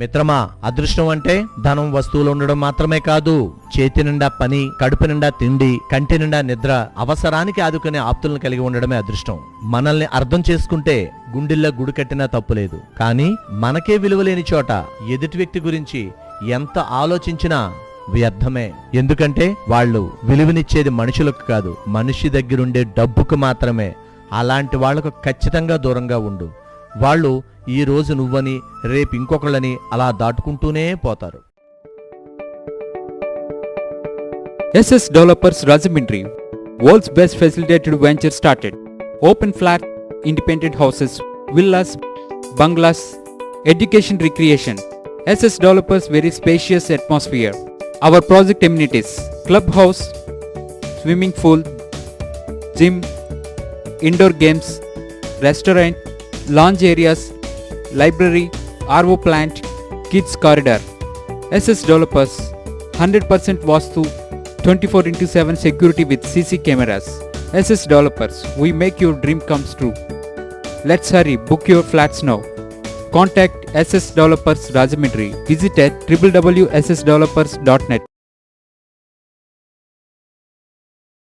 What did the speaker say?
మిత్రమా, అదృష్టం అంటే ధనం, వస్తువులు ఉండడం మాత్రమే కాదు. చేతి నిండా పని, కడుపు నిండా తిండి, కంటి నిండా నిద్ర, అవసరానికి ఆదుకునే ఆప్తులను కలిగి ఉండడమే అదృష్టం. మనల్ని అర్థం చేసుకుంటే గుండెల్లో గుడి కట్టినా తప్పులేదు. కానీ మనకే విలువలేని చోట ఎదుటి వ్యక్తి గురించి ఎంత ఆలోచించినా వ్యర్థమే. ఎందుకంటే వాళ్ళు విలువనిచ్చేది మనుషులకు కాదు, మనిషి దగ్గరుండే డబ్బుకు మాత్రమే. అలాంటి వాళ్లకు ఖచ్చితంగా దూరంగా ఉండు. వాళ్ళు ఈ రోజు నువ్వని, రేపు ఇంకొకళ్ళని అలా దాటుకుంటూనే పోతారు. SS Developers Rajahmundry, world's best facilitated venture started. Open flat, independent houses, villas, bungalows, education recreation. SS Developers very spacious atmosphere. Our project amenities: clubhouse, swimming pool, gym, indoor games, restaurant, lounge areas, library, RO plant, kids corridor. SS Developers 100% Vastu, 24/7 security with CC cameras. SS Developers, we make your dream comes true. Let's hurry, book your flats now. Contact SS Developers Rajahmundry. Visit at www.ssdevelopers.net.